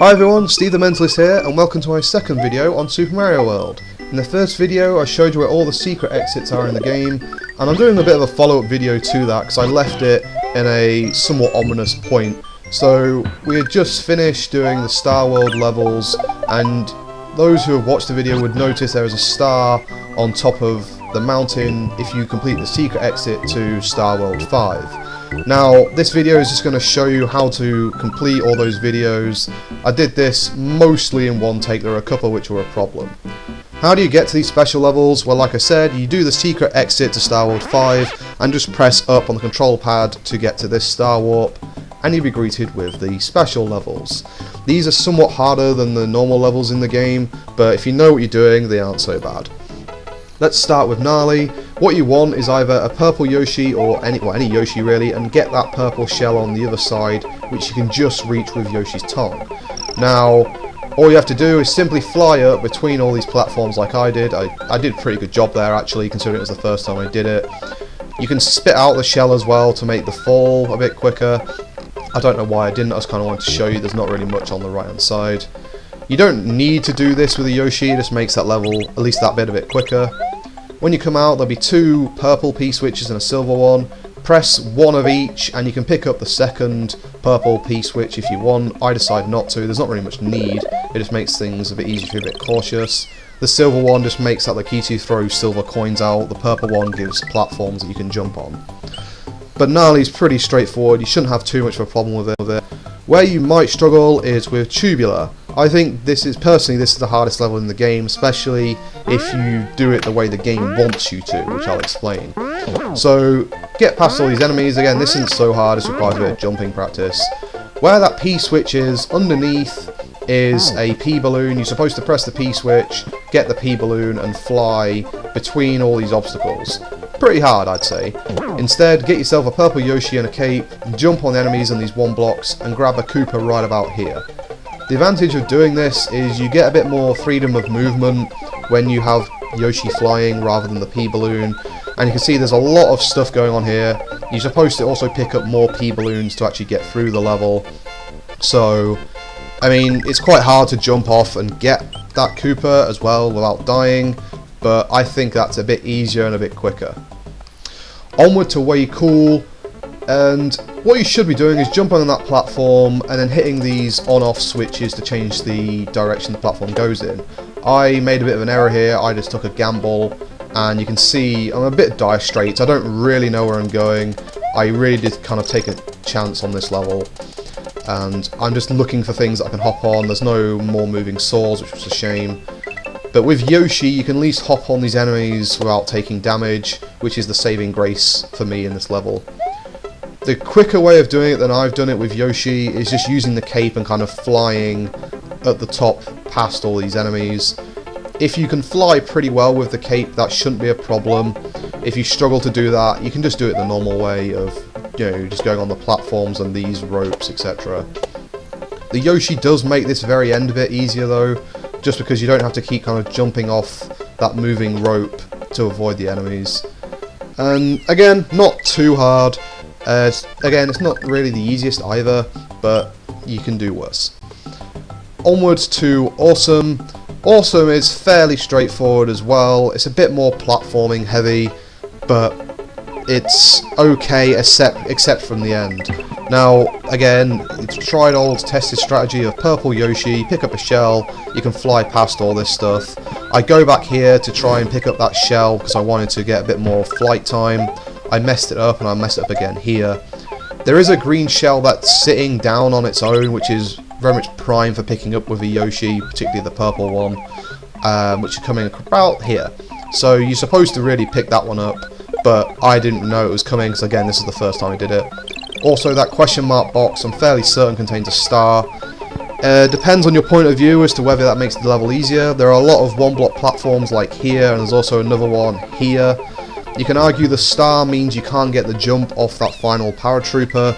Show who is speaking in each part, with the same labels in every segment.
Speaker 1: Hi everyone, Steve the Mentalist here, and welcome to my second video on Super Mario World. In the first video I showed you where all the secret exits are in the game, and I'm doing a bit of a follow-up video to that because I left it in a somewhat ominous point. So we had just finished doing the Star World levels, and those who have watched the video would notice there is a star on top of the mountain if you complete the secret exit to Star World 5. Now, this video is just going to show you how to complete all those videos. I did this mostly in one take, there are a couple which were a problem. How do you get to these special levels? Well, like I said, you do the secret exit to Star World 5 and just press up on the control pad to get to this Star Warp, and you'll be greeted with the special levels. These are somewhat harder than the normal levels in the game, but if you know what you're doing, they aren't so bad. Let's start with Gnarly. What you want is either a purple Yoshi or any Yoshi really, and get that purple shell on the other side, which you can just reach with Yoshi's tongue. Now, all you have to do is simply fly up between all these platforms like I did. I did a pretty good job there actually, considering it was the first time I did it. You can spit out the shell as well to make the fall a bit quicker. I don't know why I didn't, I just kind of wanted to show you there's not really much on the right hand side. You don't need to do this with a Yoshi, it just makes that level, at least that bit a bit quicker. When you come out, there'll be two purple P-switches and a silver one. Press one of each and you can pick up the second purple P-switch if you want. I decide not to, there's not really much need, it just makes things a bit easier if you're a bit cautious. The silver one just makes that the key to throw silver coins out, the purple one gives platforms that you can jump on. But Gnarly's pretty straightforward, you shouldn't have too much of a problem with it. Where you might struggle is with Tubular. I think this is the hardest level in the game, especially if you do it the way the game wants you to, which I'll explain. So, get past all these enemies. Again, this isn't so hard, it requires a bit of jumping practice. Where that P switch is, underneath is a P balloon. You're supposed to press the P switch, get the P balloon, and fly between all these obstacles. Pretty hard, I'd say. Instead, get yourself a purple Yoshi and a cape, jump on the enemies on these one blocks, and grab a Koopa right about here. The advantage of doing this is you get a bit more freedom of movement when you have Yoshi flying rather than the P balloon, and you can see there's a lot of stuff going on here. You're supposed to also pick up more P balloons to actually get through the level, so I mean it's quite hard to jump off and get that Koopa as well without dying, but I think that's a bit easier and a bit quicker. Onward to Way Cool, and what you should be doing is jumping on that platform and then hitting these on-off switches to change the direction the platform goes in. I made a bit of an error here, I just took a gamble, and you can see I'm a bit dire straits, I don't really know where I'm going. I really did kind of take a chance on this level, and I'm just looking for things that I can hop on. There's no more moving swords, which was a shame. But with Yoshi, you can at least hop on these enemies without taking damage, which is the saving grace for me in this level. The quicker way of doing it than I've done it with Yoshi is just using the cape and kind of flying at the top past all these enemies. If you can fly pretty well with the cape, that shouldn't be a problem. If you struggle to do that, you can just do it the normal way of, you know, just going on the platforms and these ropes, etc. The Yoshi does make this very end a bit easier though, just because you don't have to keep kind of jumping off that moving rope to avoid the enemies. And again, not too hard. Again, it's not really the easiest either, but you can do worse. Onwards to Awesome. Awesome is fairly straightforward as well. It's a bit more platforming heavy, but it's okay except from the end. Now, again, it's tried old tested strategy of purple Yoshi, pick up a shell, you can fly past all this stuff. I go back here to try and pick up that shell because I wanted to get a bit more flight time. I messed it up and I messed it up again here. There is a green shell that's sitting down on its own, which is very much prime for picking up with a Yoshi, particularly the purple one, which is coming about here. So you're supposed to really pick that one up, but I didn't know it was coming because again this is the first time I did it. Also, that question mark box I'm fairly certain contains a star. Depends on your point of view as to whether that makes the level easier. There are a lot of one block platforms like here, and there's also another one here. You can argue the star means you can't get the jump off that final paratrooper,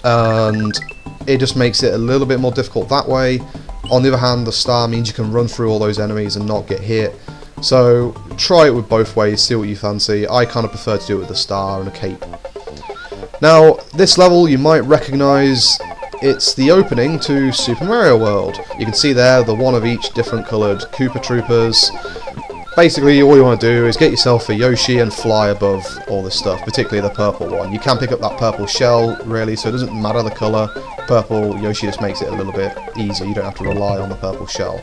Speaker 1: and it just makes it a little bit more difficult that way. On the other hand, the star means you can run through all those enemies and not get hit. So try it with both ways, see what you fancy. I kind of prefer to do it with the star and a cape. Now, this level you might recognise it's the opening to Super Mario World. You can see there the one of each different coloured Koopa Troopers. Basically, all you want to do is get yourself a Yoshi and fly above all this stuff, particularly the purple one. You can pick up that purple shell, really, so it doesn't matter the colour. Purple Yoshi just makes it a little bit easier. You don't have to rely on the purple shell.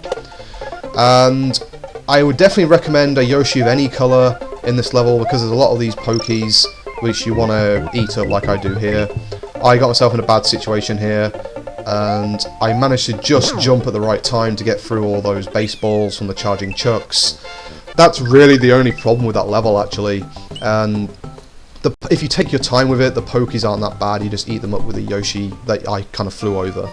Speaker 1: And I would definitely recommend a Yoshi of any colour in this level, because there's a lot of these pokies which you want to eat up like I do here. I got myself in a bad situation here, and I managed to just jump at the right time to get through all those baseballs from the charging chucks. That's really the only problem with that level, actually. And if you take your time with it, the pokies aren't that bad. You just eat them up with a Yoshi that I kind of flew over.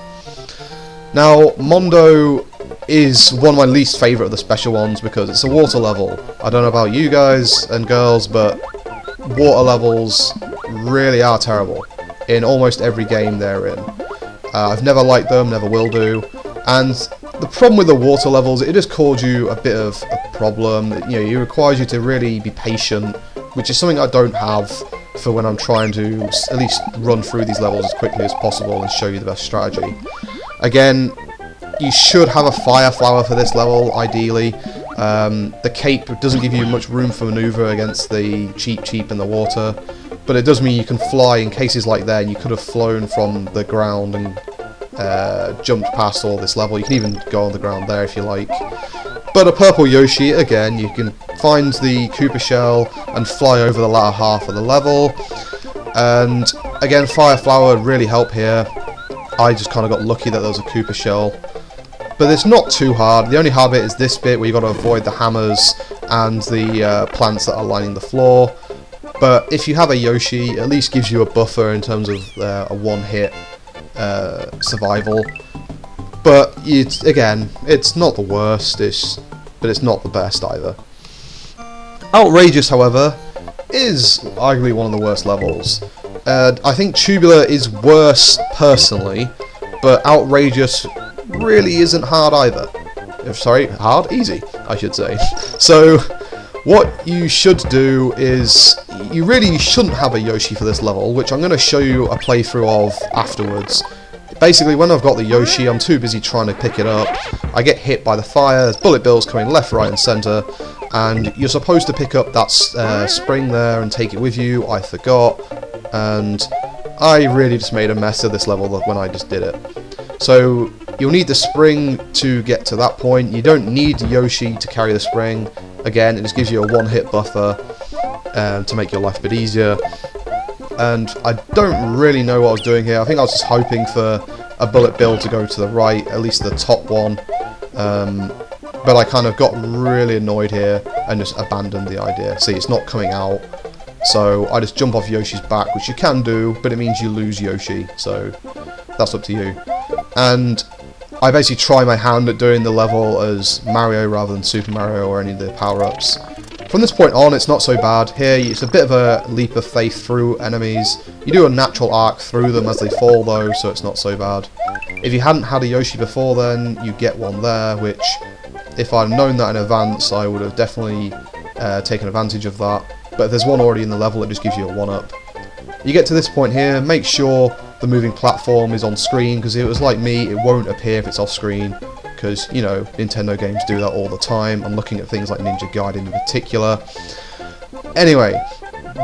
Speaker 1: Now, Mondo is one of my least favourite of the special ones because it's a water level. I don't know about you guys and girls, but water levels really are terrible in almost every game they're in. I've never liked them, never will do, and the problem with the water levels, it just caused you a bit of a problem. You know, it requires you to really be patient, which is something I don't have for when I'm trying to at least run through these levels as quickly as possible and show you the best strategy. Again, you should have a fire flower for this level, ideally. The cape doesn't give you much room for manoeuvre against the cheap in the water, but it does mean you can fly in cases like that, and you could have flown from the ground and jumped past all this level. You can even go on the ground there if you like. But a purple Yoshi, again, you can find the Koopa shell and fly over the latter half of the level. And again, fire flower would really help here. I just kind of got lucky that there was a Koopa shell. But it's not too hard. The only hard bit is this bit where you've got to avoid the hammers and the plants that are lining the floor. But if you have a Yoshi, it at least gives you a buffer in terms of a one-hit survival. But again, it's not the worst, but it's not the best either. Outrageous, however, is arguably one of the worst levels. I think Tubular is worse personally, but Outrageous really isn't hard either. Sorry, hard? Easy, I should say. So, what you should do is, you really shouldn't have a Yoshi for this level, which I'm going to show you a playthrough of afterwards. Basically, when I've got the Yoshi, I'm too busy trying to pick it up. I get hit by the fire, there's bullet bills coming left, right and centre, and you're supposed to pick up that spring there and take it with you. I forgot, and I really just made a mess of this level when I just did it. So you'll need the spring to get to that point. You don't need Yoshi to carry the spring. Again, it just gives you a one-hit buffer to make your life a bit easier. And I don't really know what I was doing here. I think I was just hoping for a bullet bill to go to the right, at least the top one. But I kind of got really annoyed here and just abandoned the idea. See, it's not coming out. So I just jump off Yoshi's back, which you can do, but it means you lose Yoshi, so that's up to you. And I basically try my hand at doing the level as Mario rather than Super Mario or any of the power-ups. From this point on, it's not so bad. Here, it's a bit of a leap of faith through enemies. You do a natural arc through them as they fall, though, so it's not so bad. If you hadn't had a Yoshi before then, you get one there, which, if I'd known that in advance, I would have definitely taken advantage of that. But if there's one already in the level, it just gives you a one-up. You get to this point here, make sure the moving platform is on screen, because if it was like me, it won't appear if it's off screen, because, you know, Nintendo games do that all the time. I'm looking at things like Ninja Gaiden in particular. Anyway,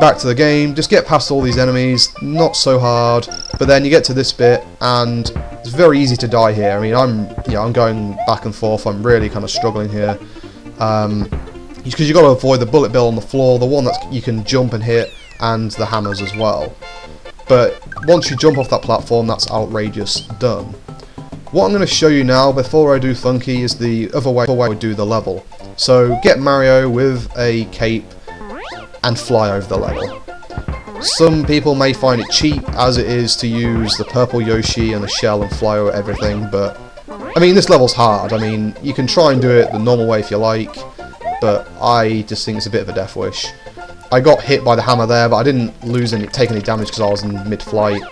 Speaker 1: back to the game, just get past all these enemies, not so hard, but then you get to this bit, and it's very easy to die here. I mean, I'm going back and forth, I'm really kind of struggling here. Because you've got to avoid the bullet bill on the floor, the one that you can jump and hit, and the hammers as well. But once you jump off that platform, that's Outrageous done. What I'm going to show you now, before I do Funky, is the other way I would do the level. So get Mario with a cape and fly over the level. Some people may find it cheap, as it is, to use the purple Yoshi and the shell and fly over everything, but I mean, this level's hard. I mean, you can try and do it the normal way if you like, but I just think it's a bit of a death wish. I got hit by the hammer there, but I didn't take any damage because I was in mid-flight.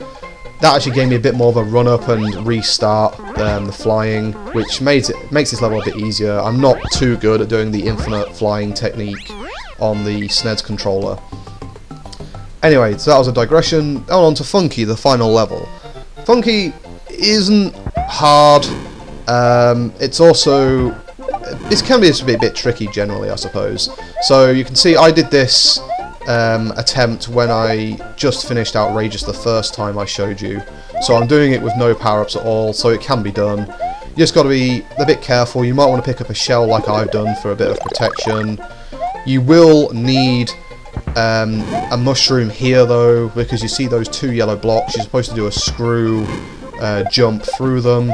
Speaker 1: That actually gave me a bit more of a run-up and restart the flying, which makes this level a bit easier. I'm not too good at doing the infinite flying technique on the SNES controller. Anyway, so that was a digression. On to Funky, the final level. Funky isn't hard. It's also, this can be a bit tricky generally, I suppose. So you can see I did this attempt when I just finished Outrageous the first time I showed you. So I'm doing it with no power-ups at all, so it can be done. You just got to be a bit careful. You might want to pick up a shell like I've done for a bit of protection. You will need a mushroom here though, because you see those 2 yellow blocks. You're supposed to do a screw jump through them.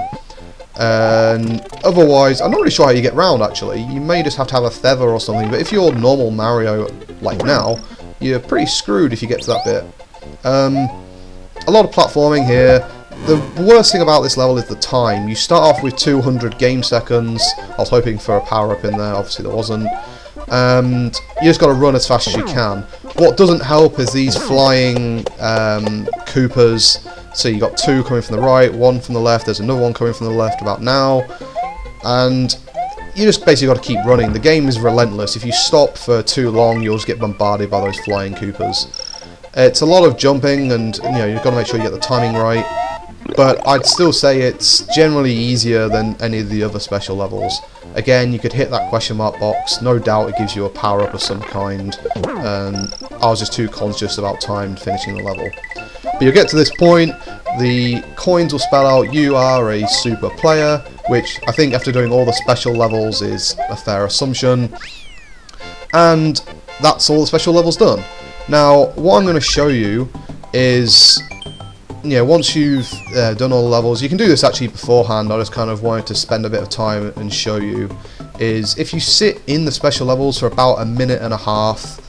Speaker 1: And otherwise, I'm not really sure how you get round actually. You may just have to have a feather or something, but if you're normal Mario like now, you're pretty screwed if you get to that bit. A lot of platforming here. The worst thing about this level is the time. You start off with 200 game seconds. I was hoping for a power-up in there, obviously there wasn't. And you just got to run as fast as you can. What doesn't help is these flying Koopas. So you got 2 coming from the right, 1 from the left, there's another one coming from the left about now. And you just basically got to keep running. The game is relentless. If you stop for too long, you'll just get bombarded by those flying Koopas. It's a lot of jumping, and you've got to make sure you get the timing right. But I'd still say it's generally easier than any of the other special levels. Again, you could hit that question mark box. No doubt it gives you a power-up of some kind. And I was just too conscious about time finishing the level. But you'll get to this point, the coins will spell out you are a super player, which I think after doing all the special levels is a fair assumption. And that's all the special levels done. Now, what I'm going to show you is, once you've done all the levels, you can do this actually beforehand, I just kind of wanted to spend a bit of time and show you, is if you sit in the special levels for about a minute and a half,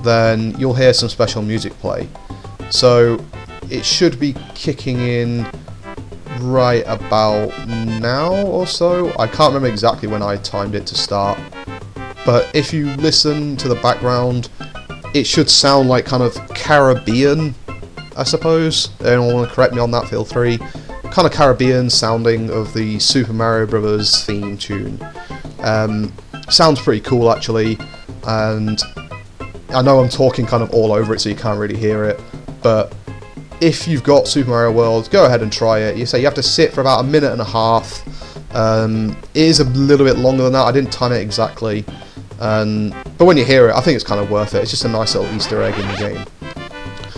Speaker 1: then you'll hear some special music play. So it should be kicking in right about now or so. I can't remember exactly when I timed it to start, but if you listen to the background, it should sound like kind of Caribbean, I suppose. Anyone want to correct me on that, feel free. Kind of Caribbean sounding of the Super Mario Brothers theme tune. Sounds pretty cool actually, and I know I'm talking kind of all over it so you can't really hear it, but if you've got Super Mario World, go ahead and try it. You say you have to sit for about a minute and a half. It is a little bit longer than that, I didn't time it exactly. But when you hear it, I think it's kind of worth it. It's just a nice little Easter egg in the game.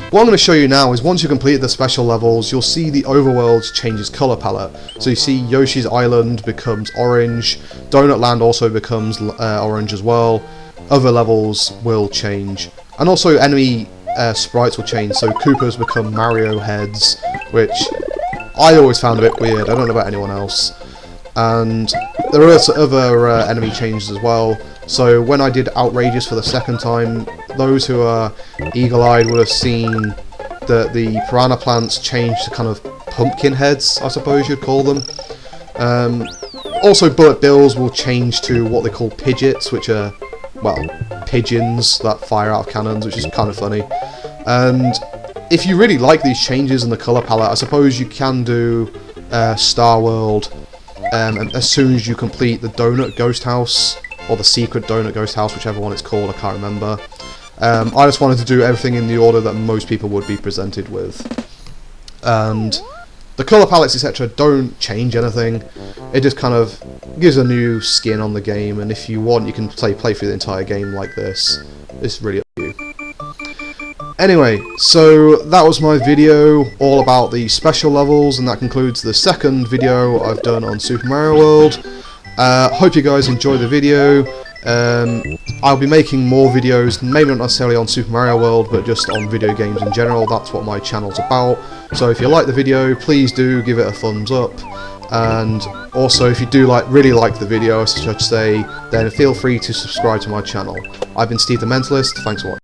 Speaker 1: What I'm going to show you now is once you complete the special levels, you'll see the overworld changes colour palette. So you see Yoshi's Island becomes orange, Donut Land also becomes orange as well, other levels will change. And also enemy sprites will change, so Koopas become Mario heads, which I always found a bit weird, I don't know about anyone else. And there are also other enemy changes as well. So when I did Outrageous for the second time, those who are eagle-eyed would have seen that the piranha plants changed to kind of pumpkin heads, I suppose you'd call them. Also bullet bills will change to what they call pidgets, which are, well, pigeons that fire out of cannons, which is kind of funny. And if you really like these changes in the colour palette, I suppose you can do Star World as soon as you complete the Donut Ghost House, or the Secret Donut Ghost House, whichever one it's called, I can't remember. I just wanted to do everything in the order that most people would be presented with. And the colour palettes, etc. don't change anything. It just kind of gives a new skin on the game, and if you want, you can play through the entire game like this. It's really up to you. Anyway, so that was my video all about the special levels, and that concludes the second video I've done on Super Mario World. Hope you guys enjoyed the video. I'll be making more videos, maybe not necessarily on Super Mario World, but just on video games in general. That's what my channel's about. So if you like the video, please do give it a thumbs up. And also, if you do really like the video, I should say, then feel free to subscribe to my channel. I've been Steve the Mentalist. Thanks for watching.